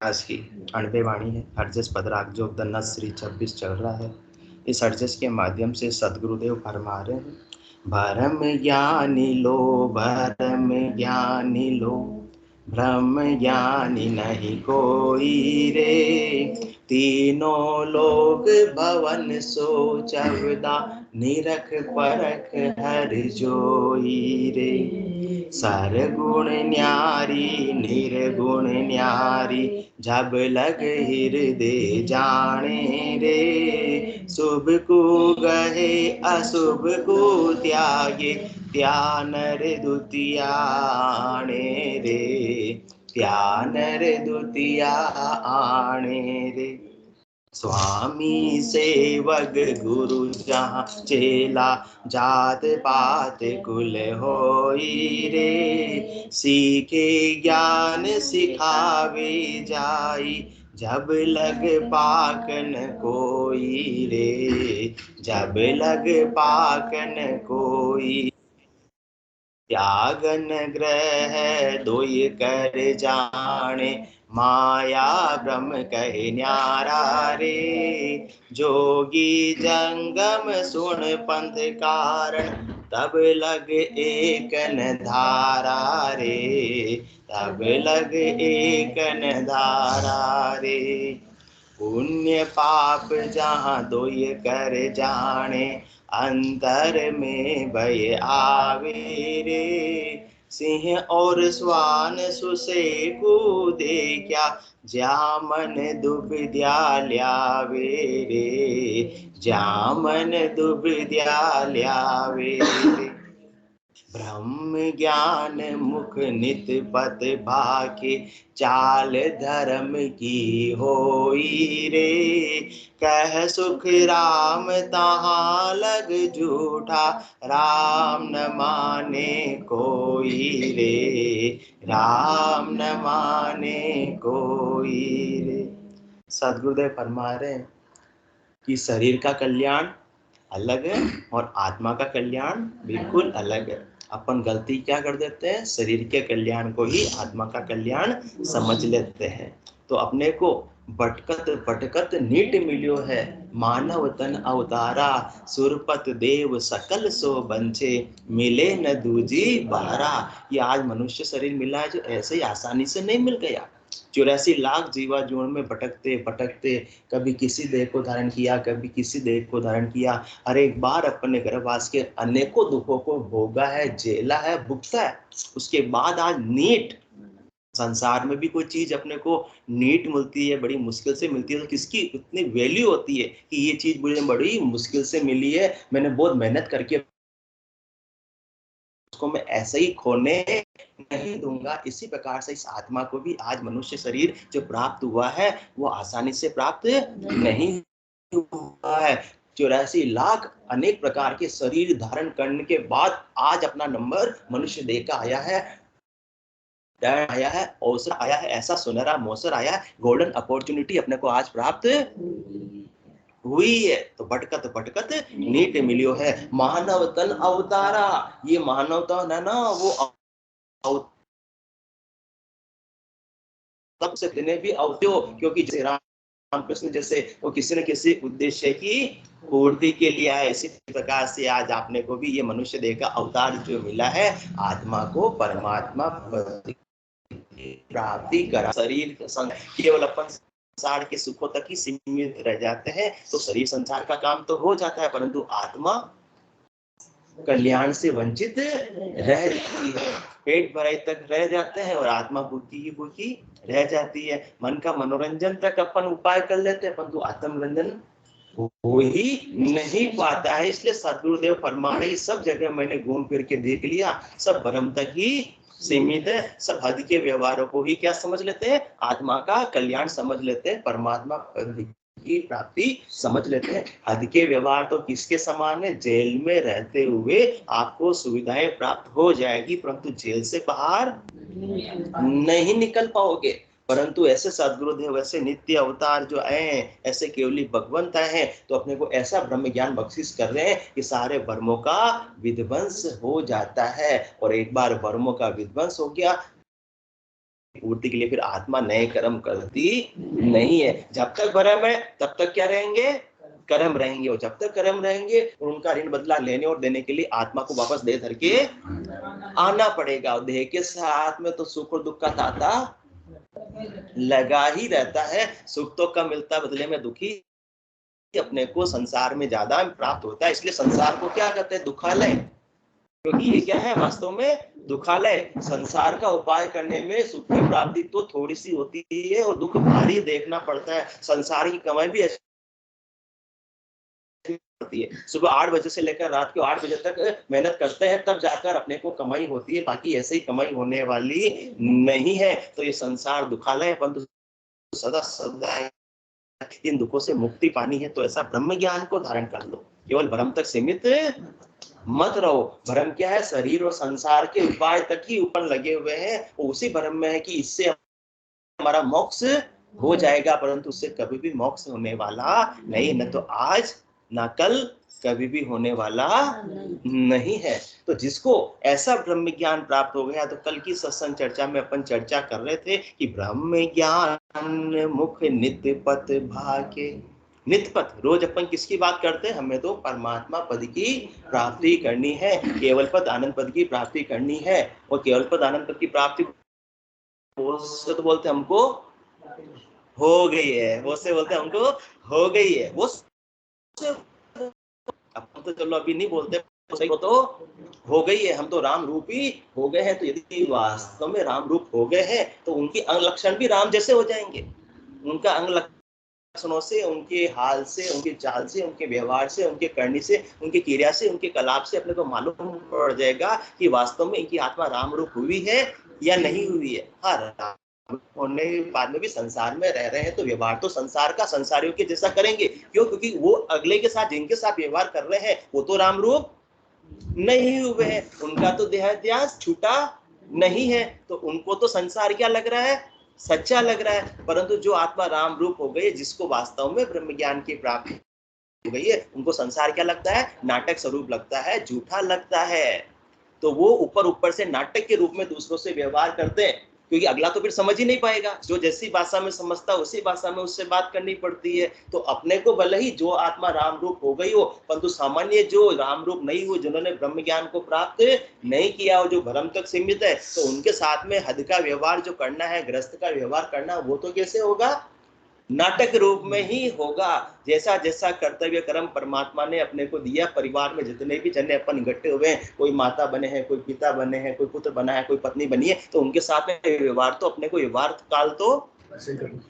आज की 90 वाणी है। हरजस पदराग जो दन्नस श्री 26 चल रहा है। इस हरजस के माध्यम से सदगुरुदेव फरमा रहे हैं, भरम ज्ञानी लो, भरम ज्ञानी लो, ब्रह्म ज्ञानी नहीं कोई रे। तीनों लोग भवन सो चवदा, निरख परख हर जोई रे। सरगुण न्यारी निर्गुण न्यारी, जब लग हृदय जाने रे। शुभ को गहे अशुभ को त्यागे, त्यानर द्वितीया आणे रे। त्यानर द्वितीया आणे रे। स्वामी सेवक गुरु जहाँ चेला, जात पात कुल होई रे। सीखे ज्ञान सिखावे जाई, जब लग पाकन कोई रे। जब लग पाकन कोई। त्यागन ग्रह दोय कर जाने, माया ब्रह्म कहे न्यारा रे। जोगी जंगम सुन पंथ कारण, तब लग एकन धारा रे। तब लग एकन धारा रे। पुण्य पाप जहाँ दोय कर जाने, अंतर में भय आवे रे। सिंह और स्वान सुसे को देखा, जामन दुबिध्या ल्यावे रे। जामन दुबिध्या ल्यावे रे। ब्रह्म ज्ञान मुख नित पत भाके, चाल धर्म की होई रे। कह सुख राम तहाँ लग झूठा, राम न माने कोई रे। राम न माने कोई रे। सदगुरुदेव फरमा रहे हैं कि शरीर का कल्याण अलग है और आत्मा का कल्याण बिल्कुल अलग है। अपन गलती क्या कर देते हैं, शरीर के कल्याण को ही आत्मा का कल्याण समझ लेते हैं। तो अपने को भटकत भटकत नीट मिलियो है, मानव तन अवतारा। सुरपत देव सकल सो बंचे, मिले न दूजी बारा। ये आज मनुष्य शरीर मिला है जो ऐसे ही आसानी से नहीं मिल गया। 84 लाख जीवा जोन में भटकते भटकते कभी किसी देह को धारण किया, कभी किसी देह को धारण किया। हर एक बार अपने गर्भवास के अनेकों दुखों को भोगा है, झेला है, भुगता है। उसके बाद आज नीट संसार में भी कोई चीज अपने को नीट मिलती है, बड़ी मुश्किल से मिलती है, तो किसकी इतनी वैल्यू होती है कि ये चीज मुझे बड़ी मुश्किल से मिली है, मैंने बहुत मेहनत करके उसको मैं ऐसे ही खोने नहीं दूंगा। इसी प्रकार से इस आत्मा को भी आज मनुष्य शरीर जो प्राप्त हुआ है वो आसानी से प्राप्त नहीं हुआ है। 84 लाख अनेक प्रकार के शरीर धारण करने के बाद आज अपना नंबर मनुष्य देह का आया है, आया है, अवसर आया है, ऐसा सुनहरा मौसर आया है, गोल्डन अपॉर्चुनिटी अपने को आज प्राप्त हुई है। तो भटकत भटकत नीट मिलियो है, मानव तन अवतारा। ये मानव तन है ना, वो तब से दिन भी अवत्यो, क्योंकि जैसे रामकृष्ण जैसे वो किसी न किसी उद्देश्य की पूर्ति के लिए है। इसी प्रकार से आज आपने को भी ये मनुष्य देह का अवतार जो मिला है, आत्मा को परमात्मा प्राप्ति करा। शरीर के संग केवल अपन संसार के सुखों तक ही सीमित रह जाते हैं, तो शरीर संसार का काम तो हो जाता है, परंतु आत्मा कल्याण से वंचित रह जाती है। पेट भराई तक रह जाते हैं और आत्मा भूखी ही भूखी रह जाती है। मन का मनोरंजन तक अपन उपाय कर लेते हैं, परंतु आत्मरंजन हो ही नहीं पाता है। इसलिए सदगुरुदेव फरमा रहे, सब जगह मैंने घूम फिर के देख लिया, सब भ्रम तक ही सीमित है। सब हद के व्यवहारों को ही क्या समझ लेते हैं, आत्मा का कल्याण समझ लेते हैं, परमात्मा की प्राप्ति समझ लेते हैं। हद के व्यवहार तो किसके समान है, जेल में रहते हुए आपको सुविधाएं प्राप्त हो जाएगी, परंतु जेल से बाहर नहीं निकल पाओगे। परंतु ऐसे सदगुरुदेव, ऐसे नित्य अवतार जो हैं, ऐसे केवली भगवंत हैं, तो अपने को ऐसा ब्रह्म ज्ञान बख्शिश कर रहे हैं कि सारे वर्मों का विध्वंस हो जाता है। और एक बार वर्मों का विध्वंस हो गया पूर्ति के लिए फिर आत्मा नए कर्म करती नहीं है। जब तक भरम है तब तक क्या रहेंगे, कर्म रहेंगे, और जब तक कर्म रहेंगे उनका ऋण बदला लेने और देने के लिए आत्मा को वापस दे धर के आना पड़ेगा। और देह के साथ में तो सुख और दुख का तांता लगा ही रहता है। सुख तो कम मिलता है, बदले में दुखी अपने को संसार में ज्यादा प्राप्त होता है। इसलिए संसार को क्या कहते हैं, दुखालय, क्योंकि ये क्या है वास्तव में दुखालय। संसार का उपाय करने में सुख की प्राप्ति तो थोड़ी सी होती है और दुख भारी देखना पड़ता है। संसार की कमाई भी ऐसी होती है, सुबह 8 बजे से लेकर रात के 8 बजे तक मेहनत करते हैं तब जाकर अपने को कमाई होती है, बाकी ऐसे ही कमाई होने वाली नहीं है। तो ये संसार दुखालय है, परंतु सदा सदा इन दुखों से मुक्ति पानी है तो ऐसा ब्रह्म ज्ञान को धारण कर लो, केवल भ्रम तक सीमित मत रहो। भ्रम क्या है, शरीर और संसार के उपाय तक ही ऊपर लगे हुए हैं, उसी भ्रम में है कि इससे हमारा मोक्ष हो जाएगा, परंतु उससे कभी भी मोक्ष होने वाला नहीं, न तो आज न कल, कभी भी होने वाला नहीं है। तो जिसको ऐसा ब्रह्म ज्ञान प्राप्त हो गया, तो कल की सत्संग चर्चा में अपन चर्चा कर रहे थे कि ब्रह्म ज्ञान मुख नित्य पथ भागे। नित्य पथ, रोज अपन किसकी बात करते हैं, हमें तो परमात्मा पद की प्राप्ति करनी है, केवल पद आनंद पद की प्राप्ति करनी है। और केवल पद आनंद पद की प्राप्ति तो बोलते हमको हो गई है, वो से बोलते हमको हो गई है, वो अपन तो चलो अभी नहीं बोलते, वो तो हो गई है, हम तो राम रूप ही हो गए हैं। तो यदि वास्तव में राम रूप हो गए हैं तो उनके अंग लक्षण भी राम जैसे हो जाएंगे। उनका अंग लक्षणों से, उनके हाल से, उनके चाल से, उनके व्यवहार से, उनके करनी से, उनके क्रिया से, उनके कलाप से अपने को मालूम पड़ जाएगा कि वास्तव में इनकी आत्मा राम रूप हुई है या नहीं हुई है। हाँ, होने के बाद में भी संसार में रह रहे हैं तो व्यवहार तो संसार का संसारियों के जैसा करेंगे। क्यों? क्योंकि वो अगले के साथ, जिनके साथ व्यवहार कर रहे हैं, वो तो राम रूप नहीं हुए हैं, उनका तो देहाध्यास छूटा नहीं है, तो उनको तो संसार क्या लग रहा है, सच्चा लग रहा है। परंतु जो आत्मा राम रूप हो गई, जिसको वास्तव में ब्रह्म ज्ञान की प्राप्ति हो गई है, उनको संसार क्या लगता है, नाटक स्वरूप लगता है, झूठा लगता है। तो वो ऊपर ऊपर से नाटक के रूप में दूसरों से व्यवहार करते हैं, क्योंकि अगला तो फिर समझ ही नहीं पाएगा। जो जैसी भाषा में समझता है उसी भाषा में उससे बात करनी पड़ती है। तो अपने को भले ही जो आत्मा राम रूप हो गई हो, परंतु सामान्य जो राम रूप नहीं हुए, जिन्होंने ब्रह्म ज्ञान को प्राप्त नहीं किया हो, जो भ्रम तक सीमित है, तो उनके साथ में हद का व्यवहार जो करना है, ग्रस्त का व्यवहार करना, वो तो कैसे होगा, नाटक रूप में ही होगा। जैसा जैसा कर्तव्य कर्म परमात्मा ने अपने को दिया, परिवार में जितने भी जने अपन इकट्ठे हुए हैं, कोई माता बने हैं, कोई पिता बने हैं, कोई पुत्र बना है, कोई पत्नी बनी है, तो उनके साथ में व्यवहार तो अपने को व्यवहार काल तो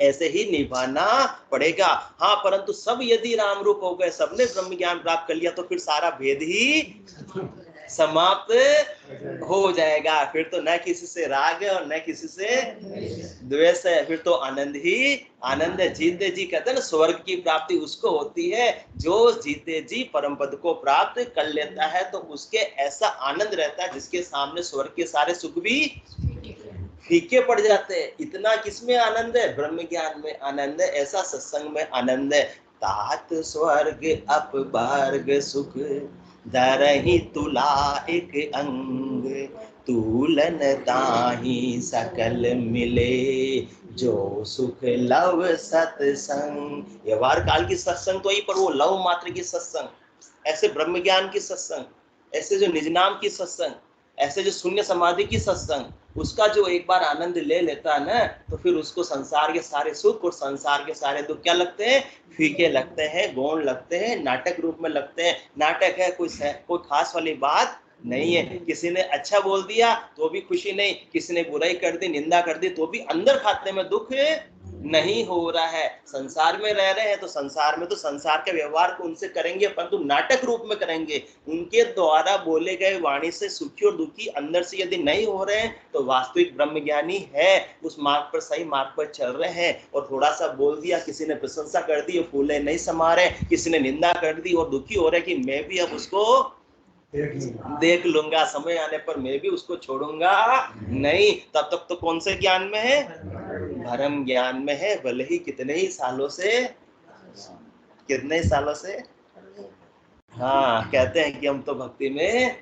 ऐसे ही निभाना पड़ेगा। हाँ, परंतु सब यदि राम रूप हो गए, सबने ब्रह्म ज्ञान प्राप्त कर लिया, तो फिर सारा भेद ही समाप्त हो जाएगा। फिर तो न किसी से राग है और न किसी से द्वेष है, फिर तो आनंद ही आनंद है। जीते जी कहते हैं ना, स्वर्ग की प्राप्ति उसको होती है जो जीते जी परम पद को प्राप्त कर लेता है। तो उसके ऐसा आनंद रहता है जिसके सामने स्वर्ग के सारे सुख भी फीके पड़ जाते हैं। इतना किसमें आनंद है, ब्रह्म ज्ञान में आनंद है, ऐसा सत्संग में आनंद है। तात स्वर्ग अपवर्ग सुख दरहि तुला एक अंग, तूलन ताहि सकल मिले, जो सुख लव सत्संग। व्यवहार काल की सत्संग तो ही, पर वो लव मात्र की सत्संग, ऐसे ब्रह्म ज्ञान की सत्संग, ऐसे जो निज नाम की सत्संग, ऐसे जो शून्य समाधि की सत्संग, उसका जो एक बार आनंद ले लेता है ना, तो फिर उसको संसार के सारे सुख और संसार के सारे दुख क्या लगते हैं, फीके लगते हैं, गौण लगते हैं, नाटक रूप में लगते हैं। नाटक है, कोई खास वाली बात नहीं है। किसी ने अच्छा बोल दिया तो भी खुशी नहीं, किसी ने बुराई कर दी, निंदा कर दी, तो भी अंदर खाते में दुख नहीं हो रहा है। संसार में रह रहे हैं तो संसार में तो संसार के व्यवहार को उनसे करेंगे, परंतु नाटक रूप में करेंगे। उनके द्वारा बोले गए वाणी से सुखी और दुखी अंदर से यदि नहीं हो रहे हैं, तो वास्तविक ब्रह्मज्ञानी है, उस मार्ग पर, सही मार्ग पर चल रहे हैं। और थोड़ा सा बोल दिया, किसी ने प्रशंसा कर दी और फूले नहीं समा रहे, किसी ने निंदा कर दी और दुखी हो रहे कि मैं भी अब उसको देख लूंगा, समय आने पर मैं भी उसको छोड़ूंगा नहीं, तब तक तो कौन से ज्ञान में है, भरम ज्ञान में है। भले ही कितने ही सालों से हाँ कहते हैं कि हम तो भक्ति में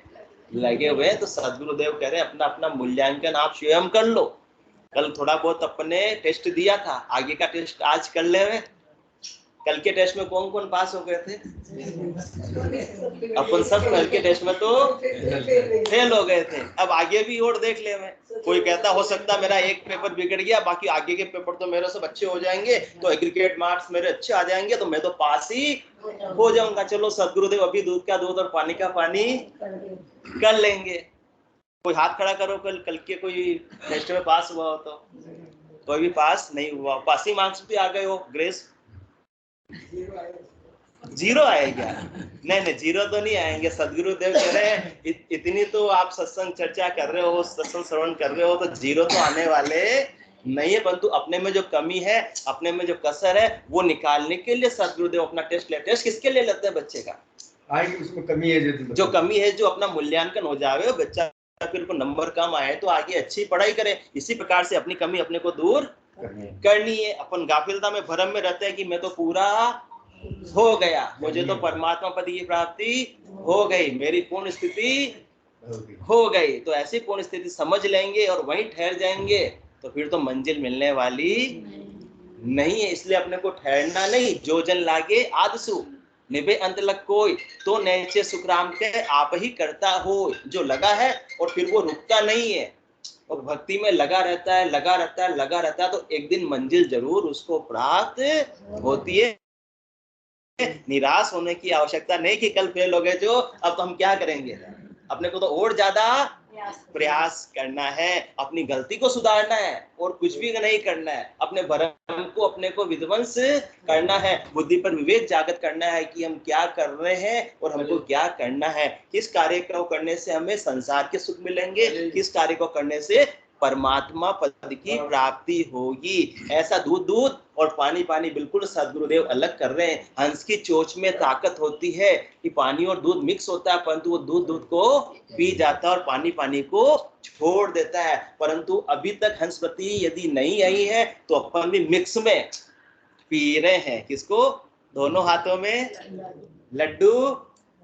लगे हुए हैं। तो सदगुरुदेव कह रहे हैं अपना अपना मूल्यांकन आप स्वयं कर लो। कल थोड़ा बहुत अपने टेस्ट दिया था, आगे का टेस्ट आज कर ले। कल के टेस्ट में कौन कौन पास हो गए थे? अपन सब कल के टेस्ट में तो फेल हो गए थे। अब आगे भी और देख ले। मैं कोई कहता हो सकता मेरा एक पेपर बिगड़ गया, बाकी आगे के पेपर तो मेरे सब अच्छे हो जाएंगे, तो एग्रीगेट मार्क्स मेरे अच्छे आ जाएंगे, तो मैं तो पास ही हो जाऊंगा। चलो सदगुरुदेव अभी दूध का दूध और पानी का पानी कर लेंगे। कोई हाथ खड़ा करो, कल के कोई टेस्ट में पास हुआ हो तो। कोई भी पास नहीं हुआ। पासिंग मार्क्स भी आ गए हो, ग्रेस 0 आएगा? नहीं नहीं, 0 तो नहीं आएंगे। सदगुरुदेव कह रहे हैं इतनी तो आप सत्संग चर्चा कर रहे हो, सत्संग श्रवण कर रहे हो, तो 0 तो आने वाले नहीं है। परंतु अपने में जो कमी है, अपने में जो कसर है, वो निकालने के लिए सदगुरुदेव अपना टेस्ट लेते हैं। टेस्ट किसके लिए लेते हैं? बच्चे का उसमें कमी है, जो कमी है, जो अपना मूल्यांकन हो जाए, बच्चा फिर को नंबर कम आए तो आगे अच्छी पढ़ाई करे। इसी प्रकार से अपनी कमी अपने को दूर करनी है। अपन गाफिलता में भ्रम में रहते हैं कि मैं तो पूरा हो गया, मुझे तो परमात्मा पद की प्राप्ति हो गई, मेरी पूर्ण स्थिति हो गई। तो ऐसी पूर्ण स्थिति समझ लेंगे और वहीं ठहर जाएंगे, तो फिर तो मंजिल मिलने वाली नहीं है। इसलिए अपने को ठहरना नहीं। जो जन लागे आदसु निभे अंत लग कोई, तो नैचे सुखराम के आप ही करता हो। जो लगा है और फिर वो रुकता नहीं है, और भक्ति में लगा रहता है, लगा रहता है, लगा रहता है, तो एक दिन मंजिल जरूर उसको प्राप्त होती है। निराश होने की आवश्यकता नहीं कि कल फेल हो गए जो, अब तो हम क्या करेंगे। अपने को तो और ज्यादा प्रयास करना है, अपनी गलती को सुधारना है, और कुछ भी नहीं करना है। अपने भ्रम को, अपने को विध्वंस करना है, बुद्धि पर विवेक जागृत करना है कि हम क्या कर रहे हैं और हमको क्या करना है। किस कार्य को करने से हमें संसार के सुख मिलेंगे, किस कार्य को करने से परमात्मा पद की प्राप्ति होगी। ऐसा दूध दूध और पानी पानी बिल्कुल सदगुरुदेव अलग कर रहे हैं। हंस की चोंच में ताकत होती है कि पानी और दूध मिक्स होता है, परंतु वो दूध दूध को पी जाता है और पानी पानी को छोड़ देता है। परंतु अभी तक हंसपति यदि नहीं आई है तो अपन भी मिक्स में पी रहे हैं। किसको? दोनों हाथों में लड्डू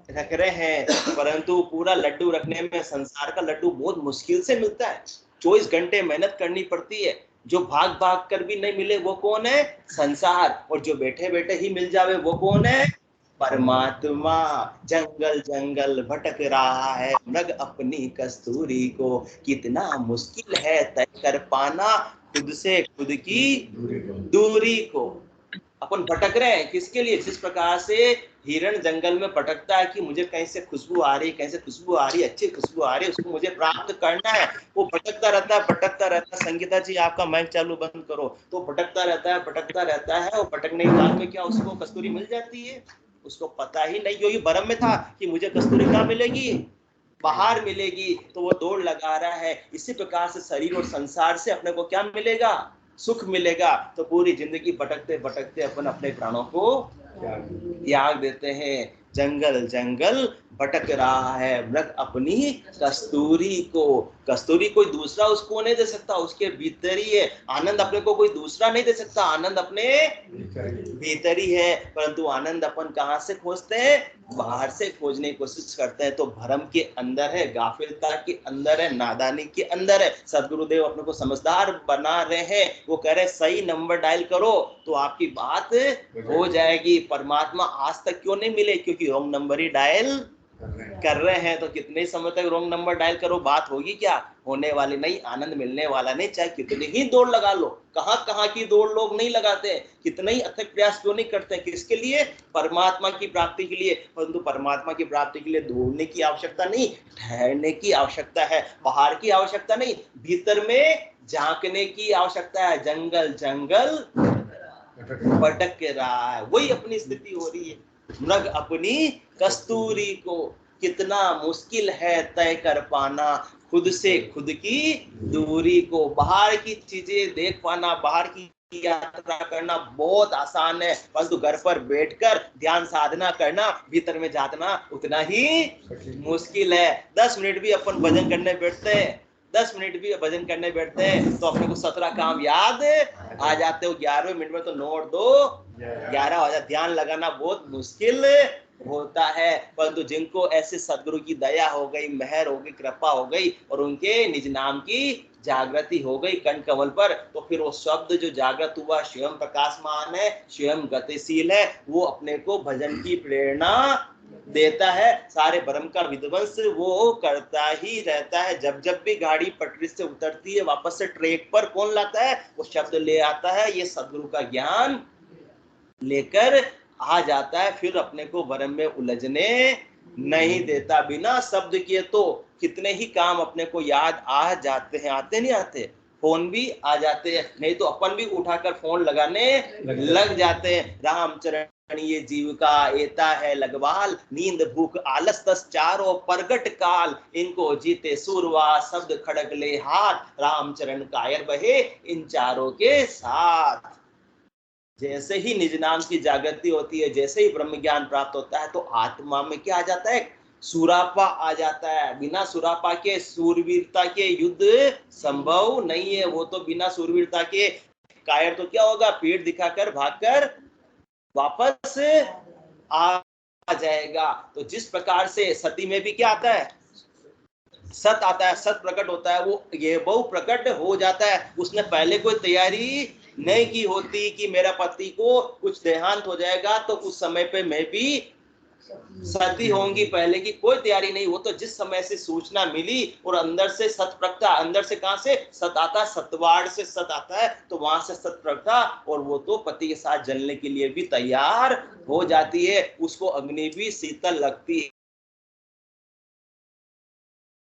रख रहे हैं, परंतु पूरा लड्डू रखने में, संसार का लड्डू बहुत मुश्किल से मिलता है। 24 घंटे मेहनत करनी पड़ती है। जो भाग भाग कर भी नहीं मिले वो कौन है? संसार। और जो बैठे बैठे ही मिल जावे वो कौन है? परमात्मा। जंगल जंगल भटक रहा है मृग अपनी कस्तूरी को, कितना मुश्किल है तय कर पाना खुद से खुद की दूरी को। अपन भटक रहे हैं किसके लिए? जिस प्रकार से हिरण जंगल में भटकता है कि मुझे कहीं से खुशबू आ रही, कहीं से खुशबू आ रही, अच्छी खुशबू आ रही, उसको मुझे प्राप्त करना है। वो भटकता रहता है, भटकता रहता है। संगीता जी आपका माइक चालू बंद करो। तो भटकता रहता है, भटकता रहता है, और भटकने के बाद में क्या उसको कस्तूरी मिल जाती है? उसको पता ही नहीं, क्योंकि भ्रम में था कि मुझे कस्तूरी कहाँ मिलेगी, बाहर मिलेगी। तो वो दौड़ लगा रहा है। इसी प्रकार से शरीर और संसार से अपने को क्या मिलेगा? सुख मिलेगा। तो पूरी जिंदगी भटकते भटकते अपन अपने प्राणों को त्याग देते हैं। जंगल जंगल भटक रहा है मृग अपनी कस्तूरी को। कस्तूरी कोई दूसरा उसको नहीं दे सकता, उसके भीतर ही है। आनंद अपने को कोई दूसरा नहीं दे सकता, आनंद अपने भीतर ही है। परंतु आनंद अपन कहाँ से खोजते हैं? बाहर से खोजने की कोशिश करते हैं। तो भ्रम के अंदर है, गाफिलता के अंदर है, नादानी के अंदर है। सदगुरुदेव अपने को समझदार बना रहे हैं। वो कह रहे सही नंबर डायल करो तो आपकी बात हो जाएगी। परमात्मा आज तक क्यों नहीं मिले? क्योंकि रॉन्ग नंबर ही डायल कर रहे हैं। तो कितने समय तक रॉन्ग नंबर डायल करो, बात होगी क्या? होने वाली नहीं, आनंद मिलने वाला नहीं। चाहे कितनी ही दौड़ लगा लो, कहाँ कहाँ की दौड़ लोग नहीं लगाते, कितना ही अथक प्रयास क्यों नहीं करते, किसके लिए? परमात्मा की प्राप्ति के लिए। परंतु परमात्मा की प्राप्ति के लिए दौड़ने की आवश्यकता नहीं, ठहरने की आवश्यकता है। बाहर की आवश्यकता नहीं, भीतर में झांकने की आवश्यकता है। जंगल जंगल भटक रहा है, वही अपनी स्थिति हो रही है। मृग अपनी कस्तूरी को, कितना मुश्किल है तय कर पाना खुद से खुद की दूरी को। बाहर की चीजें देख पाना, बाहर की यात्रा करना बहुत आसान है, परंतु घर पर बैठकर ध्यान साधना करना, भीतर में जाना उतना ही मुश्किल है। 10 मिनट भी अपन भजन करने बैठते हैं, 10 मिनट भी भजन करने बैठते हैं तो अपने को 17 काम याद आ जाते हो। 11वें मिनट में तो 9 और 2 11 हो जाता। ध्यान लगाना बहुत मुश्किल होता है। परंतु जिनको ऐसे सदगुरु की दया हो गई, मेहर हो गई, कृपा हो गई और उनके निज नाम की जागृति हो गई कण कमल पर, तो फिर वो शब्द जो जागृत हुआ स्वयं प्रकाशमान है, स्वयं गतिशील है, वो अपने को भजन की प्रेरणा देता है। सारे भ्रम का विध्वंस वो करता ही रहता है। जब जब भी गाड़ी पटरी से उतरती है वापस से ट्रैक पर कौन लाता है? वो शब्द ले आता है। ये सदगुरु का ज्ञान लेकर आ जाता है, फिर अपने को भ्रम में उलझने नहीं देता। बिना शब्द किए तो कितने ही काम अपने को याद आ जाते हैं, आते नहीं आते? फोन भी आ जाते हैं, नहीं तो अपन भी उठाकर फोन लगाने लग जाते हैं। रामचरण ये जीव का एता है लगवाल, नींद भूख आलस तस चारों परगट काल, इनको जीते सूरवा शब्द खड़ग ले हाथ, रामचरण कायर बहे इन चारों के साथ। जैसे ही निज नाम की जागृति होती है, जैसे ही ब्रह्म ज्ञान प्राप्त होता है, तो आत्मा में क्या आ जाता है? सुरापा आ जाता है। बिना सुरापा के सूरवीरता के युद्ध संभव नहीं है। वो तो बिना सूरवीरता के कायर तो क्या होगा? पीठ दिखाकर भागकर वापस आ जाएगा। तो जिस प्रकार से सती में भी क्या आता है? सत आता है, सत प्रकट होता है, वो ये बहु प्रकट हो जाता है। उसने पहले कोई तैयारी नहीं की होती कि मेरा पति को कुछ देहांत हो जाएगा तो उस समय पे मैं भी सती होंगी, पहले की कोई तैयारी नहीं। वो तो जिस समय से सूचना मिली और अंदर से सत प्रकटा, अंदर से कहां से सत आता? सतवाड़ से सत आता है, तो वहां से सत प्रकटा, और वो तो पति के साथ जलने के लिए भी तैयार हो जाती है। उसको अग्नि भी शीतल लगती है,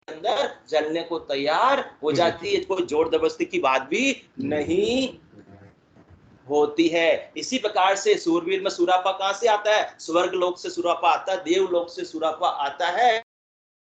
अंदर जलने को तैयार हो जाती है। कोई जोर जबरदस्ती की बात भी नहीं होती है। इसी प्रकार से सूरवीर में सुरापा कहां से आता है? स्वर्ग लोक से सुरापा आता है, देवलोक से सुरापा आता है।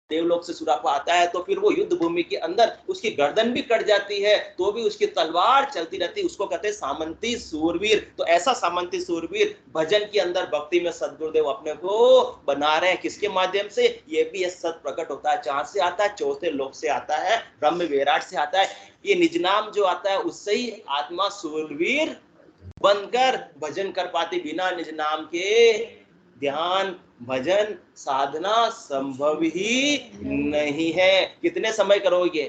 देवलोक से सुरापा आता है तो फिर वो युद्ध भूमि के अंदर उसकी गर्दन भी कट जाती है, तो भी उसकी तलवार चलती रहती है। उसको कहते हैं सामंती सूरवीर। तो ऐसा सामंती सूरवीर भजन के अंदर, भक्ति में सदगुरुदेव अपने को बना रहे हैं। किसके माध्यम से? ये भी ये सत प्रकट होता है। जहां से आता है? चौथे लोक से आता है, ब्रह्म विराट से आता है। ये निज नाम जो आता है उससे ही आत्मा सूरवीर बनकर भजन कर पाती। बिना निज नाम के ध्यान भजन साधना संभव ही नहीं है। कितने समय करोगे?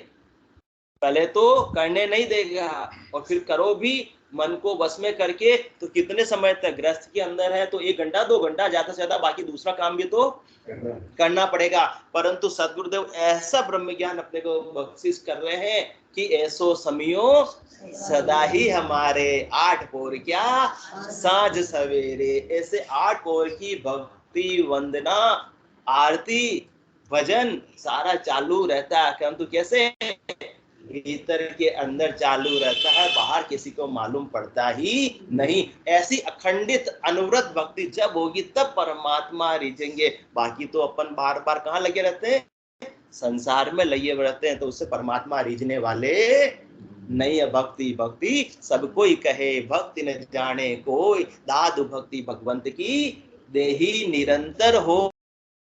पहले तो करने नहीं देगा, और फिर करो भी मन को वश में करके तो कितने समय तक? ग्रस्त के अंदर है तो 1 घंटा 2 घंटा ज्यादा से ज्यादा, बाकी दूसरा काम भी तो करना पड़ेगा। परंतु सदगुरुदेव ऐसा ब्रह्म ज्ञान अपने को बख्शिश कर रहे हैं कि ऐसो समियो सदा ही हमारे, 8 पहर क्या साँझ सवेरे। ऐसे 8 पहर की भक्ति वंदना आरती भजन सारा चालू रहता है। परंतु कैसे? भीतर के अंदर चालू रहता है, बाहर किसी को मालूम पड़ता ही नहीं। ऐसी अखंडित अनुव्रत भक्ति जब होगी तब परमात्मा रिझेंगे। बाकी तो अपन बार बार कहाँ लगे रहते हैं? संसार में लगे रहते हैं, तो उससे परमात्मा रिझने वाले नहीं है। भक्ति भक्ति सब कोई कहे, भक्ति न जाने कोई, दादु भक्ति भगवंत की देही निरंतर हो।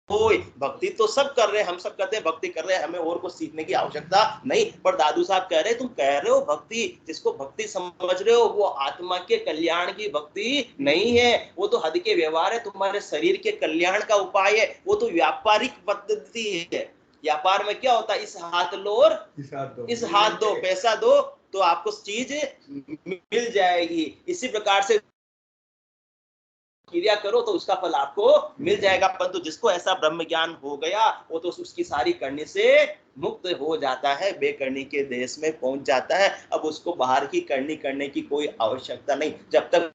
भक्ति तो सब कर रहे हैं, हम सब कहते हैं भक्ति कर रहे हैं, हमें और कुछ सीखने की आवश्यकता नहीं। पर दादू साहब कह रहे हैं, तुम कह रहे हो भक्ति, जिसको भक्ति समझ रहे हो वो आत्मा के कल्याण की भक्ति नहीं है, वो तो हद के व्यवहार है, तुम्हारे शरीर के कल्याण का उपाय है। वो तो व्यापारिक पद्धति है। व्यापार में क्या होता है? इस हाथ लो और इस हाथ दो, पैसा दो तो आपको चीज मिल जाएगी। इसी प्रकार से क्रिया करो तो उसका फल आपको मिल जाएगा। परंतु जिसको ऐसा ब्रह्म ज्ञान हो गया, वो तो उसकी सारी करनी से मुक्त हो जाता है, बेकरनी के देश में पहुंच जाता है। अब उसको बाहर की करनी करने की कोई आवश्यकता नहीं। जब तक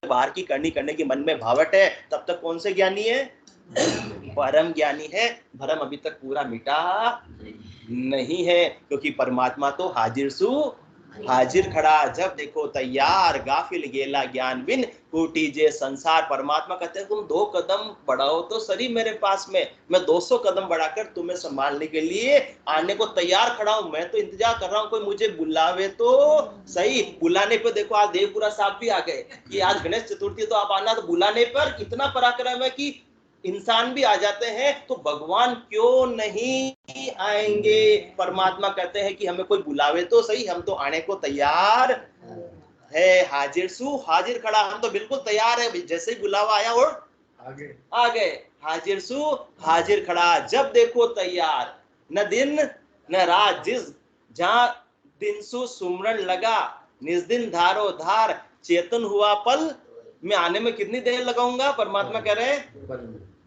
बाहर की करनी करने की मन में भावट है, तब तक कौन से ज्ञानी है? परम ज्ञानी है। भरम अभी तक पूरा मिटा नहीं है, क्योंकि परमात्मा तो हाजिर सु हाजिर खड़ा, जब देखो तैयार, गाफिल गेला ज्ञान बिन कूटीजे संसार। परमात्मा कहते हैं तुम 2 कदम बढ़ाओ तो सही मेरे पास में, मैं 200 कदम बढ़ाकर तुम्हें संभालने के लिए आने को तैयार खड़ा हूं। मैं तो इंतजार कर रहा हूं कोई मुझे बुलावे तो सही। बुलाने पर देखो आज देवपुरा साहब भी आ गए कि आज गणेश चतुर्थी तो आप आना। तो बुलाने पर इतना पराक्रम है कि इंसान भी आ जाते हैं, तो भगवान क्यों नहीं आएंगे? परमात्मा कहते हैं कि हमें कोई बुलावे तो सही, हम तो आने को तैयार है। हाजिर सु हाजिर खड़ा, हम तो बिल्कुल तैयार है। जैसे ही बुलावा आया और आ गए। हाजिर सु हाजिर खड़ा, जब देखो तैयार, न दिन न रात, जिस जहां दिन सु सुमरन लगा, निज दिन धारो धार, चेतन हुआ पल में आने में कितनी देर लगाऊंगा? परमात्मा कह रहे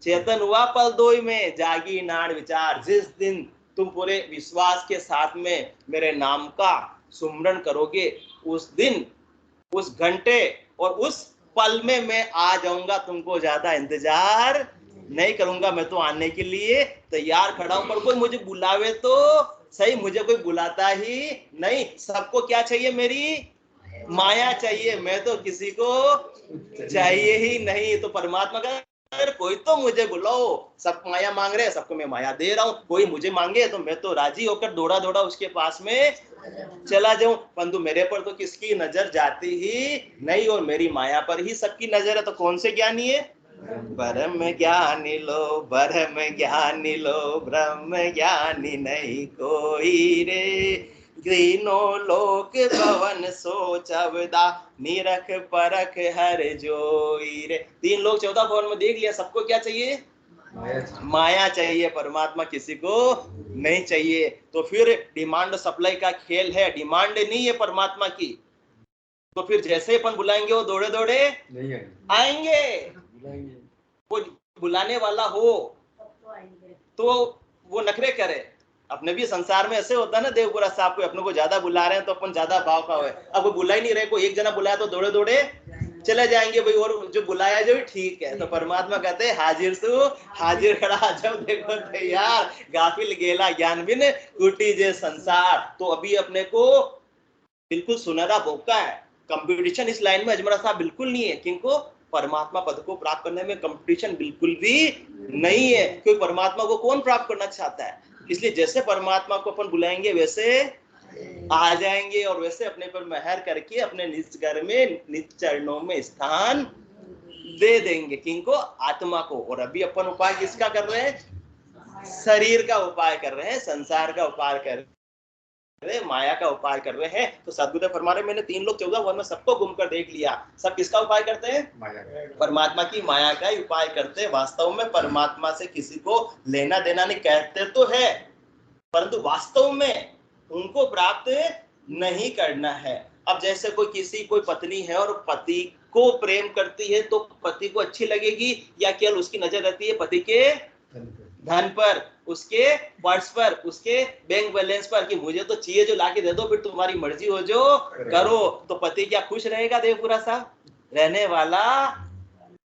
चेतन हुआ पल दोई में, जागी नाड़ विचार। जिस दिन तुम पूरे विश्वास के साथ में मेरे नाम का सुमरन करोगे, उस दिन, उस घंटे और उस पल में मैं आ जाऊंगा, तुमको ज्यादा इंतजार नहीं करूंगा। मैं तो आने के लिए तैयार खड़ा हूं, पर कोई मुझे बुलावे तो सही। मुझे कोई बुलाता ही नहीं। सबको क्या चाहिए? मेरी माया चाहिए। मैं तो किसी को चाहिए ही नहीं। तो परमात्मा का अगर कोई तो मुझे बुलाओ, सब माया मांग रहे हैं, सबको मैं माया दे रहा हूं। कोई मुझे मांगे तो मैं तो राजी होकर दौड़ा दौड़ा उसके पास में चला जाऊं। परंतु मेरे पर तो किसकी नजर जाती ही नहीं, और मेरी माया पर ही सबकी नजर है। तो कौन से ज्ञानी है? ब्रह्म ज्ञानी लो, ब्रह्म ज्ञानी लो, ब्रह्म ज्ञानी नहीं कोई रे। तीनों लोक भवन सोच अवदा, निरख परख हर जोई रे। 3 लोग 14 भवन में देख लिया। सबको क्या चाहिए? माया चाहिए। परमात्मा किसी को नहीं चाहिए। तो फिर डिमांड सप्लाई का खेल है, डिमांड नहीं है परमात्मा की। तो फिर जैसे अपन बुलाएंगे वो दौड़े दौड़े आएंगे। वो बुलाने वाला हो तो वो नखरे करे। अपने भी संसार में ऐसे होता है ना, देवपुरा साहब को अपने को ज्यादा बुला रहे हैं तो अपन ज्यादा भाव का है। अब वो बुला ही नहीं रहे, को एक जना बुलाया तो दौड़े दौड़े चले जाएंगे भाई, और जो बुलाया जो ठीक है। तो परमात्मा कहते हैं हाजिर सु हाजिर खड़ा, जब देखो तैयार, गाफिल गेला ज्ञान बिन टूटी जे संसार। तो अभी अपने को बिल्कुल सुनहरा मौका है। कंपटीशन इस लाइन में अजमरा साहब बिल्कुल नहीं है, किनको? परमात्मा पद को प्राप्त करने में कंपटीशन बिल्कुल भी नहीं है, क्योंकि परमात्मा को कौन प्राप्त करना चाहता है। इसलिए जैसे परमात्मा को अपन बुलाएंगे वैसे आ जाएंगे, और वैसे अपने पर मेहर करके अपने निज घर में, निज चरणों में स्थान दे देंगे। किनको? आत्मा को। और अभी अपन उपाय किसका कर रहे हैं? शरीर का उपाय कर रहे हैं, संसार का उपाय कर रहे हैं, माया का उपाय कर रहे हैं। तो सदगुरुदेव फरमा रहे, मैंने 3 लोग 14 वन में सबको घूमकर देख लिया। सब किसका उपाय करते हैं? परमात्मा की माया का ही उपाय करते हैं। वास्तव में परमात्मा से किसी को लेना देना नहीं, कहते तो है, परंतु वास्तव में उनको प्राप्त नहीं करना है। अब जैसे कोई पत्नी है और पति को प्रेम करती है, तो पति को अच्छी लगेगी, या केवल उसकी नजर रहती है पति के धन पर, उसके पर्स पर, उसके बैंक बैलेंस पर, कि मुझे तो चाहिए जो लाके दे दो, फिर तुम्हारी मर्जी हो जो करो। तो पति क्या खुश रहेगा? देवपुरा साहब रहने वाला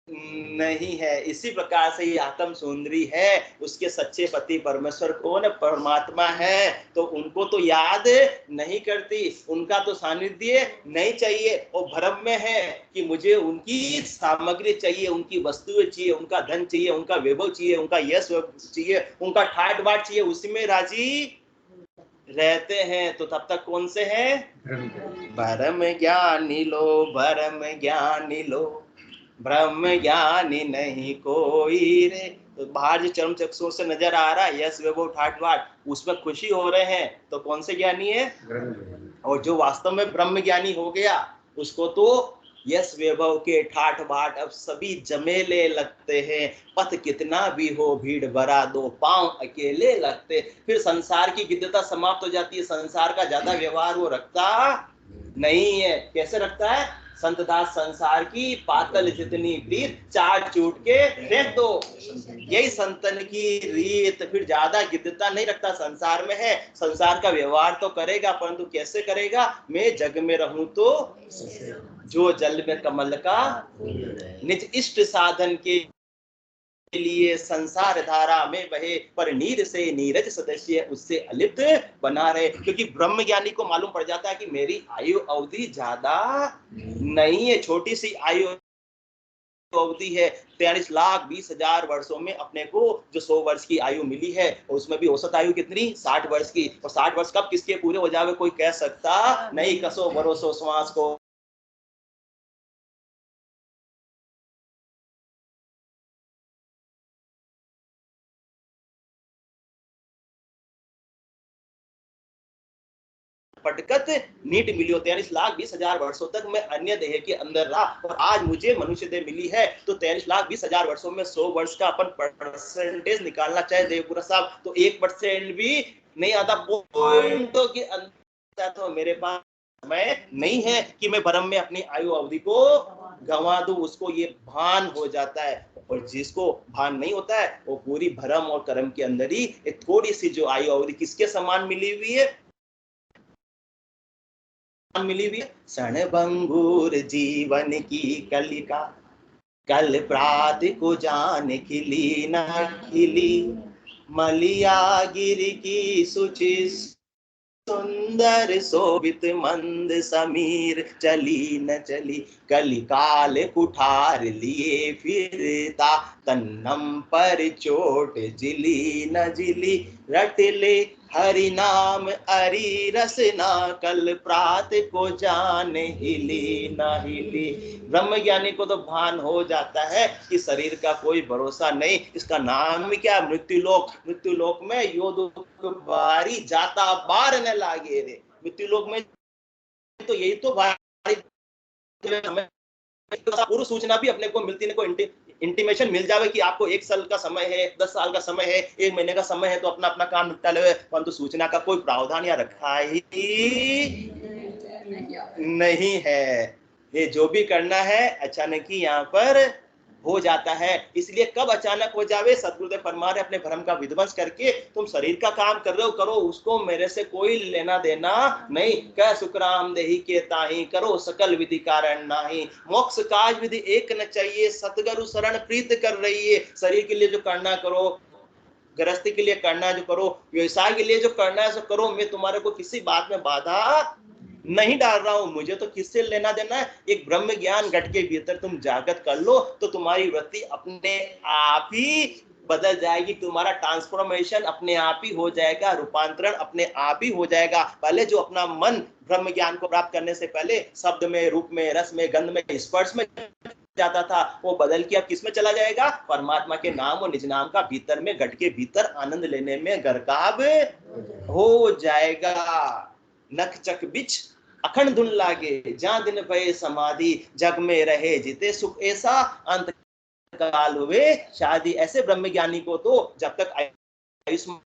नहीं है। इसी प्रकार से ये आत्म सुंदरी है, उसके सच्चे पति परमेश्वर कौन? परमात्मा है। तो उनको तो याद नहीं करती, उनका तो सानिध्य नहीं चाहिए। और भ्रम में है कि मुझे उनकी सामग्री चाहिए, उनकी वस्तुएं चाहिए, उनका धन चाहिए, उनका वैभव चाहिए, उनका यश चाहिए, उनका ठाट बाट चाहिए, उसी में राजी रहते हैं। तो तब तक कौन से हैं? भ्रम ज्ञानी लो, भ्रम ज्ञानी लो, ब्रह्म ज्ञानी नहीं कोई रे। तो बाहर जो चरम चक्षुओं से नजर आ रहा है, यस वैभव ठाट बाट, उसमें खुशी हो रहे हैं, तो कौन से ज्ञानी है? और जो वास्तव में ब्रह्म ज्ञानी हो गया, उसको तो यस वैभव के ठाठ बाट अब सभी जमेले लगते हैं। पथ कितना भी हो भीड़ भरा, 2 पांव अकेले लगते। फिर संसार की गिद्धता समाप्त हो जाती है। संसार का ज्यादा व्यवहार वो रखता नहीं है। कैसे रखता है? संतदास संसार की पातल जितनी प्रीत, चाट चूट के फेंक दो, यही संतन की रीत। फिर ज्यादा गिद्धता नहीं रखता। संसार में है, संसार का व्यवहार तो करेगा, परंतु कैसे करेगा? मैं जग में रहूं तो जो जल में कमल का निज इष्ट साधन के लिए संसार धारा में बहे, पर नीर से नीरज सदस्य उससे अलिप्त बना रहे। क्योंकि ब्रह्म ज्ञानी को मालूम पड़ जाता है कि मेरी आयु अवधि ज्यादा नहीं है, छोटी सी आयु अवधि है। 43,20,000 वर्षों में अपने को जो 100 वर्ष की आयु मिली है, और उसमें भी औसत आयु कितनी? 60 वर्ष की। और 60 वर्ष कब किसके पूरे हो जावे कोई कह सकता नहीं। कसो भरोसो श्वास को पटकत नीट मिली हो। 43,20,000 वर्षों तक मैं अन्य देह के अंदर रहा, और आज मुझे मनुष्य देह मिली है। तो 43,20,000 वर्षों में 100 वर्ष का अपन परसेंटेज निकालना चाहे देवपुरा साहब, तो 1% भी नहीं आता पॉइंटों के अंदर, तो मेरे पास समय नहीं है कि मैं भ्रम में अपनी आयु अवधि को गंवा दूं। उसको ये भान हो जाता है, और जिसको भान नहीं होता है वो पूरी भ्रम और कर्म के अंदर ही एक थोड़ी सी जो आयु अवधि किसके समान मिली हुई है, मिली हुई है क्षणभंगुर जीवन की कलिका, कल प्रात को जान खिली न खिली, मलिया गिर की सुचि सुंदर शोभित मंद समीर, चली न चली कलिकाल कुठार लिए फिरता, तन्नम पर चोट जिली न जिली, रट ले हरि नाम अरि रसना, कल प्रात को जान हिली न हिली। ब्रह्म ज्ञानी को तो भान हो जाता है कि शरीर का कोई भरोसा नहीं, इसका नाम क्या, मृत्यु लोक। मृत्यु लोक में यो दुख बारी जाता बार न लागे रे। मृत्यु लोक में तो यही तो बारी पूर्व सूचना भी अपने को मिलती, को इंटीमेशन मिल जावे कि आपको 1 साल का समय है, 10 साल का समय है, 1 महीने का समय है, तो अपना अपना काम निपटा ले, परंतु सूचना का कोई प्रावधान या रखा ही नहीं है। ये जो भी करना है अचानक ही यहाँ पर हो जाता है। इसलिए कब अचानक हो जावे, सतगुरुदेव फरमा रहे अपने भ्रम का विध्वंस करके, तुम शरीर का काम कर रहे हो करो, उसको मेरे से कोई लेना देना नहीं। कह सुखराम देही के ताही, करो सकल विधि कारण नाही, मोक्ष काज विधि एक न चाहिए, सतगुरु शरण प्रीत कर रही है। शरीर के लिए जो करना करो, गृहस्थी के लिए करना जो करो, व्यवसाय के लिए जो करना है सो करो, मैं तुम्हारे को किसी बात में बाधा नहीं डाल रहा हूं। मुझे तो किससे लेना देना है। एक ब्रह्म ज्ञान घट के भीतर तुम जागृत कर लो तो तुम्हारी वृत्ति अपने आप ही बदल जाएगी, तुम्हारा ट्रांसफॉर्मेशन अपने आप ही हो जाएगा, रूपांतरण अपने आप ही हो जाएगा। पहले जो अपना मन ब्रह्म ज्ञान को प्राप्त करने से पहले शब्द में, रूप में, रस में, गंध में, स्पर्श में जाता था, वो बदल के अब किस में चला जाएगा, परमात्मा के नाम और निज नाम का भीतर में घट के भीतर आनंद लेने में गर्काब हो जाएगा। नख चक बिच अखंड धुन लागे, जहां दिन भये समाधि, जग में रहे जिते सुख ऐसा, अंत काल हुए शादी। ऐसे ब्रह्म ज्ञानी को तो जब तक आयुष्मान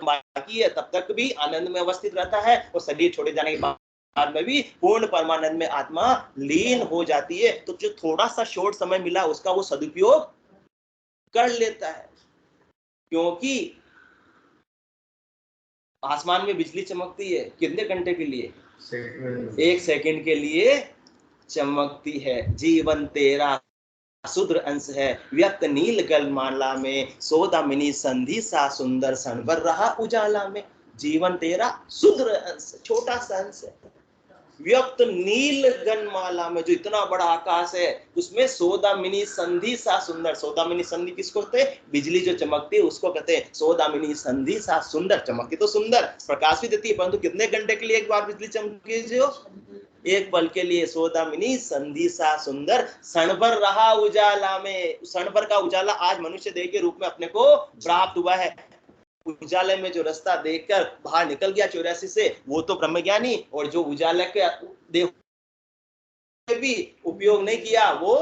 बाकी है तब तक भी आनंद में अवस्थित रहता है, और शरीर छोड़े जाने के बाद में भी पूर्ण परमानंद में आत्मा लीन हो जाती है। तो जो थोड़ा सा शॉर्ट समय मिला उसका वो सदुपयोग कर लेता है, क्योंकि आसमान में बिजली चमकती है कितने घंटे के लिए, 1 सेकंड के लिए चमकती है। जीवन तेरा सुद्र अंश है, व्यक्त नील गलमाला में, सौदामिनी संधि सा सुंदर सनवर रहा उजाला में। जीवन तेरा सुद्र अंश, छोटा सा अंश है, व्यक्त नील गनमाला में, जो इतना बड़ा आकाश है उसमें सौदामिनी संधि सा सुंदर। सौदामिनी संधि किसको कहते हैं, बिजली जो चमकती है उसको कहते हैं सौदामिनी संधि सा सुंदर। चमकती तो सुंदर, प्रकाश भी देती है, परंतु कितने घंटे के लिए एक बार बिजली चमकी, जो 1 पल के लिए। सौदामिनी संधि सा सुंदर क्षण भर रहा उजाला में। क्षण भर का उजाला आज मनुष्य देह के रूप में अपने को प्राप्त हुआ है। उजाले में जो रास्ता देखकर बाहर निकल गया 84 से, वो तो ब्रह्मज्ञानी, और जो उजाले के देह भी उपयोग नहीं किया वो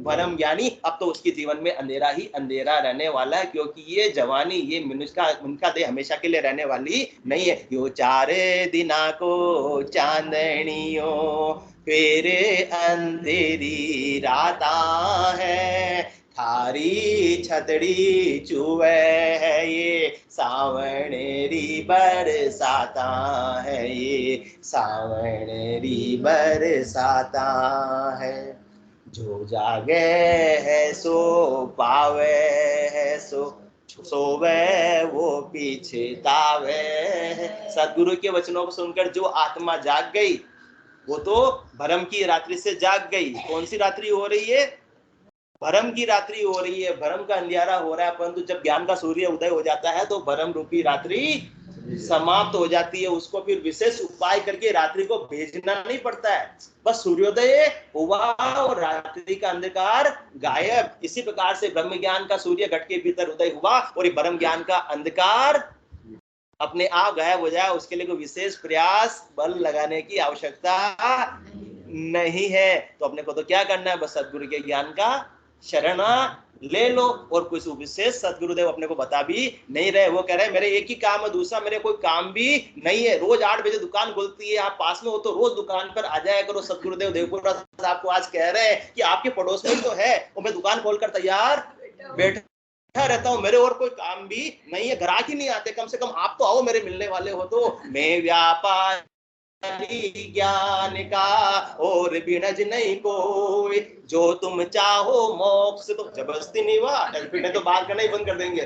भ्रम ज्ञानी। अब तो उसके जीवन में अंधेरा ही अंधेरा रहने वाला है, क्योंकि ये जवानी, ये मनुष्य उनका देह हमेशा के लिए रहने वाली नहीं है। यो 4 दिना को चांदनियो, फिर अंधेरी राता है, थारी छतड़ी चुवे है, ये सावनेरी बरसाता है, ये सावनेरी बरसाता है। जो जागे है सो पावे है, सो सोवे वो पीछे-तावे है। सदगुरु के वचनों को सुनकर जो आत्मा जाग गई वो तो भ्रम की रात्रि से जाग गई। कौन सी रात्रि हो रही है, भ्रम की रात्रि हो रही है, भ्रम का अंधियारा हो रहा है। परंतु जब ज्ञान का सूर्य उदय हो जाता है तो भ्रम रूपी रात्रि समाप्त हो जाती है। उसको फिर विशेष उपाय करके रात्रि को भेजना नहीं पड़ता है, बस सूर्योदय हुआ और रात्रि का अंधकार गायब। इसी प्रकार से ब्रह्म ज्ञान का सूर्य घट के भीतर उदय हुआ और ये ब्रह्म ज्ञान का अंधकार अपने आप गायब हो जाए, उसके लिए कोई विशेष प्रयास बल लगाने की आवश्यकता नहीं है। तो अपने को तो क्या करना है, बस सदगुरु के ज्ञान का शरण ले लो। और कुछ विशेष सदगुरुदेव अपने को बता भी नहीं रहे, वो कह रहे हैं मेरे एक ही काम है, दूसरा मेरे कोई काम भी नहीं है। रोज 8 बजे दुकान खुलती है, आप पास में हो तो रोज दुकान पर आ जाया करो। सदगुरुदेव देवपुरा साहब को आज कह रहे हैं कि आपके पड़ोस में तो है, और मैं दुकान खोलकर तैयार बैठा रहता हूँ, मेरे और कोई काम भी नहीं है, ग्राहक ही नहीं आते, कम से कम आप तो आओ, मेरे मिलने वाले हो तो। मैं व्यापार ज्ञान का और बिनज नहीं कोई, जो तुम चाहो मोक्ष तो जबरदस्ती नहीं हुआ, एलपी ने तो बात करना ही बंद कर देंगे।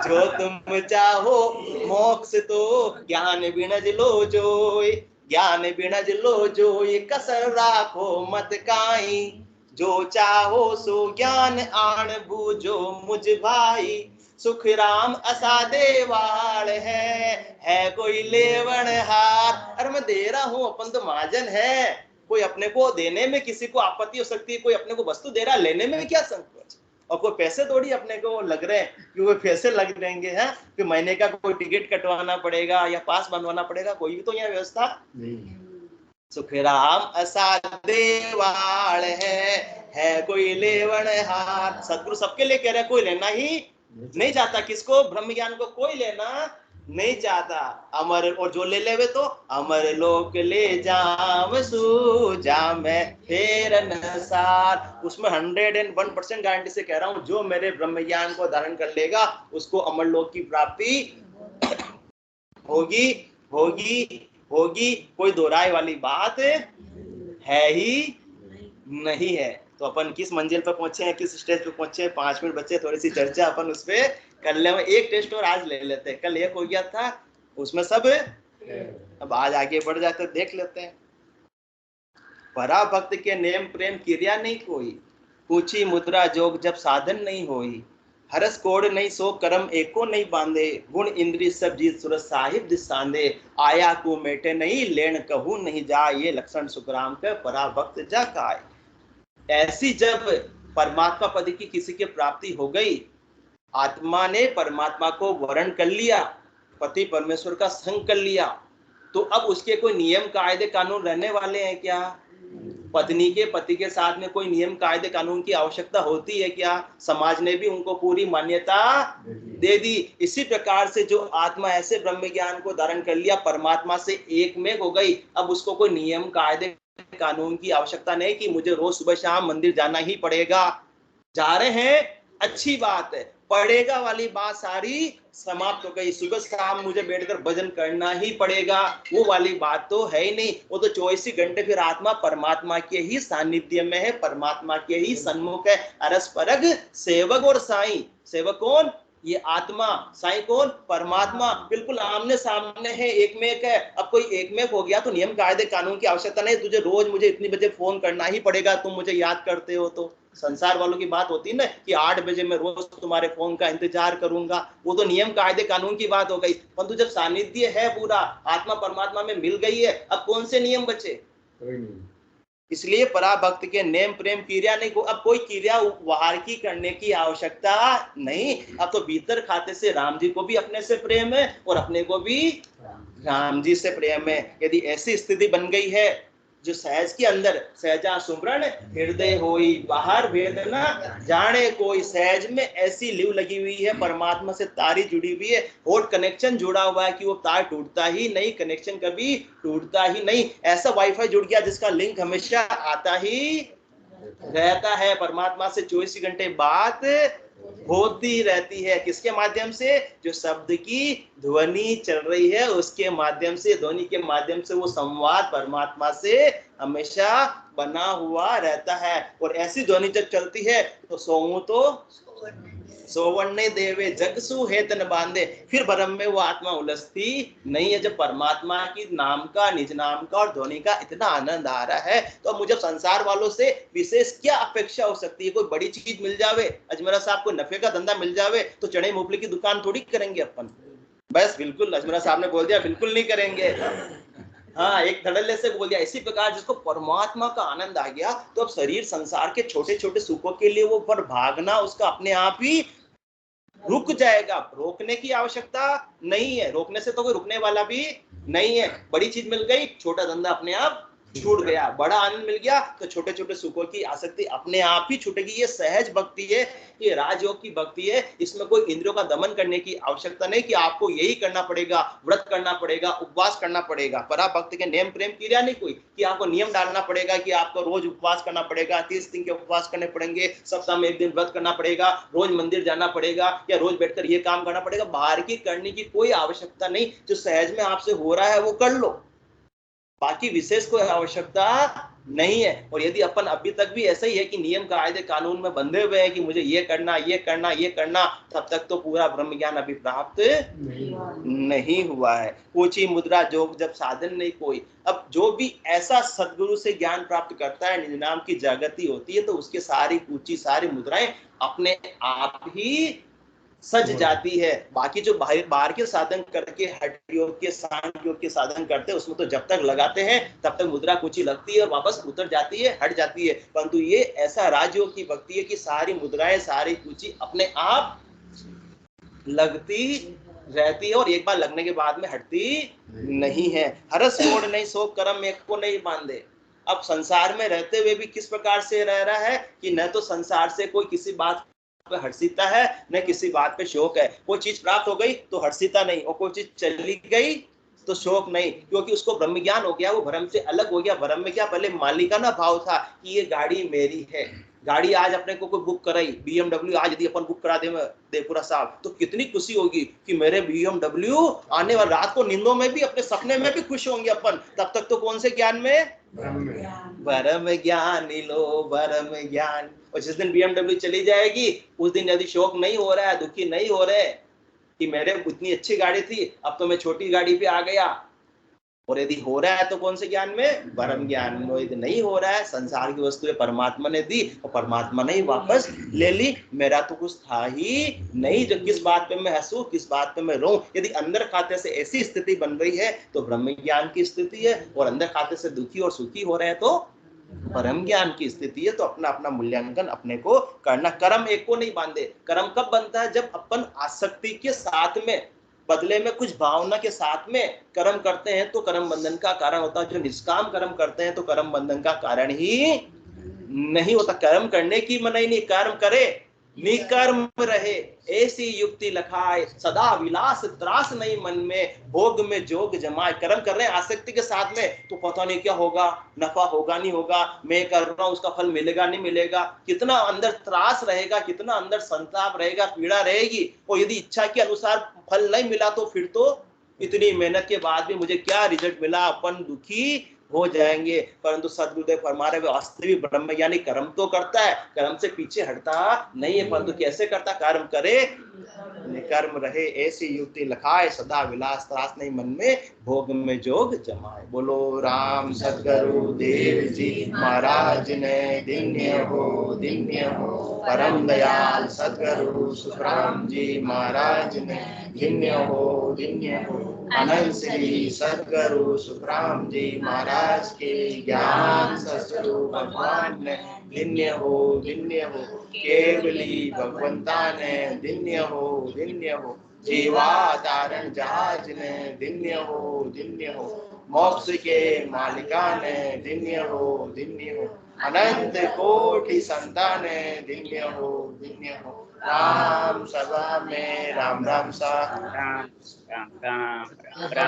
जो तुम चाहो मोक्ष तो ज्ञान बिनज लो जोई, ज्ञान बिनज लो जोई, कसर राखो मत काई, जो चाहो सो ज्ञान आन बूझो मुझ भाई, सुख राम असादे वाल है कोई लेवण हार। अरे मैं दे रहा हूं, अपन तो महाजन है, कोई अपने को देने में किसी को आपत्ति हो सकती है, कोई अपने को वस्तु दे रहा, लेने में क्या संकोच, और कोई पैसे थोड़ी अपने को लग रहे हैं कि वो पैसे लग देंगे हैं कि महीने का कोई टिकट कटवाना पड़ेगा या पास बनवाना पड़ेगा, कोई भी तो यहाँ व्यवस्था नहीं। सुख राम असादे वाल है कोई लेवण हार। सदगुरु सबके लिए कह रहे हैं, कोई लेना ही नहीं चाहता, किसको? ब्रह्म ज्ञान को कोई लेना नहीं चाहता। अमर, और जो ले लेवे तो अमर लोक ले जाम सू जाम फेर नसार। उसमें 101% गारंटी से कह रहा हूं, जो मेरे ब्रह्म ज्ञान को धारण कर लेगा उसको अमर लोक की प्राप्ति होगी होगी होगी, कोई दोहराए वाली बात है ही नहीं है। तो अपन किस मंजिल पर पहुंचे हैं, किस स्टेज पे पहुंचे हैं, 5 मिनट बचे, थोड़ी सी चर्चा अपन उस पे कर ले। एक टेस्ट और आज ले लेते हैं, कल एक हो गया था, उसमें सब अब आज आगे बढ़ जाते, देख लेते हैं। परा भक्त के नेम प्रेम क्रिया नहीं कोई, पूछी मुद्रा जोग जब साधन नहीं होई, हरस कोड नहीं सो करम एको नहीं बांधे, गुण इंद्री सब जीत सूरज साहिब दिसांदे, आया को मेटे नहीं लेन कहू नहीं जा, ये लक्षण सुखराम के परा भक्त जा काय। ऐसी जब परमात्मा पद की किसी की प्राप्ति हो गई, आत्मा ने परमात्मा को वर्ण कर लिया, पति परमेश्वर का संग कर लिया, तो अब उसके कोई नियम कायदे कानून रहने वाले हैं क्या? पत्नी के पति के साथ में कोई नियम कायदे कानून की आवश्यकता होती है क्या? समाज ने भी उनको पूरी मान्यता दे दी। इसी प्रकार से जो आत्मा ऐसे ब्रह्म ज्ञान को धारण कर लिया, परमात्मा से एक में हो गई, अब उसको कोई नियम कायदे कानून की आवश्यकता नहीं कि मुझे रोज सुबह शाम मंदिर जाना ही पड़ेगा। जा रहे हैं, अच्छी बात है, पड़ेगा वाली बात सारी समाप्त हो गई। सुबह शाम मुझे बैठकर भजन करना ही पड़ेगा, वो वाली बात तो है ही नहीं। वो तो 24 घंटे फिर आत्मा परमात्मा के ही सानिध्य में है, परमात्मा के ही सन्मुख है। अरस परग सेवक और साईं, सेवक कौन? ये आत्मा, साईं कौन? परमात्मा, बिल्कुल आमने सामने है, एक में एक है। अब कोई एक में हो गया तो नियम कायदे कानून की आवश्यकता नहीं, तुझे रोज मुझे इतनी बजे फोन करना ही पड़ेगा, तुम मुझे याद करते हो तो। संसार वालों की बात होती है ना कि 8 बजे मैं रोज तुम्हारे फोन का इंतजार करूंगा, वो तो नियम कायदे कानून की बात हो गई। परंतु जब सानिध्य है पूरा, आत्मा परमात्मा में मिल गई है, अब कौन से नियम बचे? इसलिए पराभक्त के नेम प्रेम क्रिया नहीं को, अब कोई क्रिया बाहर की करने की आवश्यकता नहीं। अब तो भीतर खाते से राम जी को भी अपने से प्रेम है और अपने को भी राम जी से प्रेम है। यदि ऐसी स्थिति बन गई है, जो सहज के अंदर सहजा सुमरण हृदय होई, बाहर भेद ना जाने कोई, सहज में ऐसी लिव लगी हुई है, परमात्मा से तारी जुड़ी हुई है, होट कनेक्शन जुड़ा हुआ है कि वो तार टूटता ही नहीं, कनेक्शन कभी टूटता ही नहीं। ऐसा वाईफाई जुड़ गया जिसका लिंक हमेशा आता ही रहता है, परमात्मा से 24 घंटे बात होती रहती है। किसके माध्यम से? जो शब्द की ध्वनि चल रही है उसके माध्यम से, ध्वनि के माध्यम से वो संवाद परमात्मा से हमेशा बना हुआ रहता है। और ऐसी ध्वनि जब चलती है तो सोऊं तो सोवन्ने देवे जग सु हेतन बांधे, फिर भरम में वो आत्मा उलझती नहीं है। जब परमात्मा की नाम का, निज नाम का और ध्वनि का इतना आनंद आ रहा है, तो मुझे संसार वालों से विशेष क्या अपेक्षा हो सकती है? कोई बड़ी चीज मिल जावे, अजमेरा साहब को नफे का धंधा मिल जावे, तो चने मूंगफली की दुकान थोड़ी करेंगे अपन। बस बिल्कुल, अजमेरा साहब ने बोल दिया, बिल्कुल नहीं करेंगे। हाँ, एक धड़ल्ले से बोल दिया। इसी प्रकार जिसको परमात्मा का आनंद आ गया, तो अब शरीर संसार के छोटे छोटे सुखों के लिए वो पर भागना उसका अपने आप ही रुक जाएगा। रोकने की आवश्यकता नहीं है, रोकने से तो कोई रुकने वाला भी नहीं है। बड़ी चीज मिल गई, छोटा धंधा अपने आप छूट गया, बड़ा आनंद मिल गया तो छोटे छोटे सुखों की आसक्ति अपने आप ही छूटेगी। ये सहज भक्ति है, ये राजयोग की भक्ति है। इसमें कोई इंद्रियों का दमन करने की आवश्यकता नहीं कि आपको यही करना पड़ेगा, व्रत करना पड़ेगा, उपवास करना पड़ेगा। पराभक्त के नियम प्रेम क्रिया नहीं कोई कि आपको नियम डालना पड़ेगा कि आपको रोज उपवास करना पड़ेगा, 30 दिन के उपवास करने पड़ेंगे, सप्ताह में 1 दिन व्रत करना पड़ेगा, रोज मंदिर जाना पड़ेगा या रोज बैठकर ये काम करना पड़ेगा। बाहर की करने की कोई आवश्यकता नहीं, जो सहज में आपसे हो रहा है वो कर लो, बाकी विशेष कोई आवश्यकता नहीं है। और यदि अपन अभी तक भी ऐसा ही है कि नियम कायदे कानून में बंधे हुए हैं कि मुझे ये करना ये करना ये करना, तब तक तो पूरा ब्रह्म ज्ञान अभी प्राप्त नहीं हुआ है। कोची मुद्रा जो जब साधन नहीं कोई, अब जो भी ऐसा सदगुरु से ज्ञान प्राप्त करता है, निज नाम की जागृति होती है, तो उसके सारी कुची सारी मुद्राएं अपने आप ही सज जाती है। बाकी जो बाहर के साधन करके हठ योग के सांख्य योग के साधन करते हैं, उसमें तो जब तक लगाते हैं तब तक मुद्रा कुची लगती है और वापस उतर जाती है, हट जाती है। परंतु ये ऐसा राजयोग की भक्ति है कि सारी मुद्राएं सारी कुची अपने आप लगती रहती है और एक बार लगने के बाद में हटती नहीं है। हरस छोड़ नहीं सो कर्म एक को नहीं बांधे। अब संसार में रहते हुए भी किस प्रकार से रह रहा है कि न तो संसार से कोई किसी बात पे हर्षिता है, न किसी बात पे शोक है। कोई चीज प्राप्त हो गई तो हर्षिता नहीं, और कोई चीज चली गई तो शोक नहीं, क्योंकि उसको ब्रह्म ज्ञान हो गया, वो भ्रम से अलग हो गया। भ्रम में क्या पहले मालिकाना भाव था कि ये गाड़ी मेरी है। गाड़ी आज अपने को कोई बुक कराई, BMW आज यदि अपन बुक करा दे पूरा साहब, तो कितनी खुशी होगी कि मेरे BMW आने वाली। रात को नींदों में भी अपने सपने में भी खुश होंगे अपन। तब तक तो कौन से ज्ञान में, भरम ज्ञान लो भरम ज्ञान। और जिस दिन BMW चली जाएगी उस दिन यदि शोक नहीं हो रहा है, दुखी नहीं हो रहे कि मेरे इतनी अच्छी गाड़ी थी अब तो मैं छोटी गाड़ी पे आ गया, और यदि हो रहा है तो कौन से ज्ञान में, परम ज्ञान में। यदि नहीं हो रहा है, संसार की वस्तुएं परमात्मा ने दी और परमात्मा ने ही वापस ले ली, मेरा तो कुछ था ही नहीं। जो किस बात पे मैं हंसूं, किस बात पे मैं रोऊं। यदि अंदर खाते से ऐसी स्थिति बन रही है तो ब्रह्म ज्ञान की स्थिति है, और अंदर खाते से दुखी और सुखी हो रहे हैं तो परम ज्ञान की स्थिति है। तो अपना अपना मूल्यांकन अपने को करना। कर्म एक को नहीं बांधे। कर्म कब बनता है, जब अपन आसक्ति के साथ में, बदले में कुछ भावना के साथ में कर्म करते हैं तो कर्म बंधन का कारण होता है। जो निष्काम कर्म करते हैं तो कर्म बंधन का कारण ही नहीं होता। कर्म करने की मनाही नहीं, कर्म करे निकर्म रहे ऐसी युक्ति लखाए, सदा विलास त्रास नहीं मन में, भोग में जोग जमाए। कर्म कर रहे हैं आसक्ति के साथ में तो पता नहीं क्या होगा, नफा होगा नहीं होगा, मैं कर रहा हूं उसका फल मिलेगा नहीं मिलेगा, कितना अंदर त्रास रहेगा, कितना अंदर संताप रहेगा, पीड़ा रहेगी। और यदि इच्छा के अनुसार फल नहीं मिला तो फिर तो इतनी मेहनत के बाद भी मुझे क्या रिजल्ट मिला, अपन दुखी हो जाएंगे। परंतु सदगुरुदेव फरमा रहे वास्तविक ब्रह्म ज्ञानी कर्म तो करता है, कर्म से पीछे हटता नहीं है। परंतु कैसे करता, कर्म करे निकर्म रहे ऐसी युक्ति लखाए, सदा विलास त्रास नहीं मन में, भोग में जोग जमाए। बोलो राम सदगुरु देव जी महाराज ने दिन्य हो। परम दयाल सदगुरु सुखराम जी महाराज ने दिन्य हो। अनंत श्री सदगुरु सुखराम जी महाराज के ज्ञान सस्वरूप भगवान ने दिन्य हो। केवली भगवंता ने दिन्य हो। जीवा तारण जहाज ने दिन्य हो। मोक्ष के मालिका ने दिन्य हो। अनंत कोटि संतान ने दिन्य हो। राम सभा में राम सा। राम राम राम राम।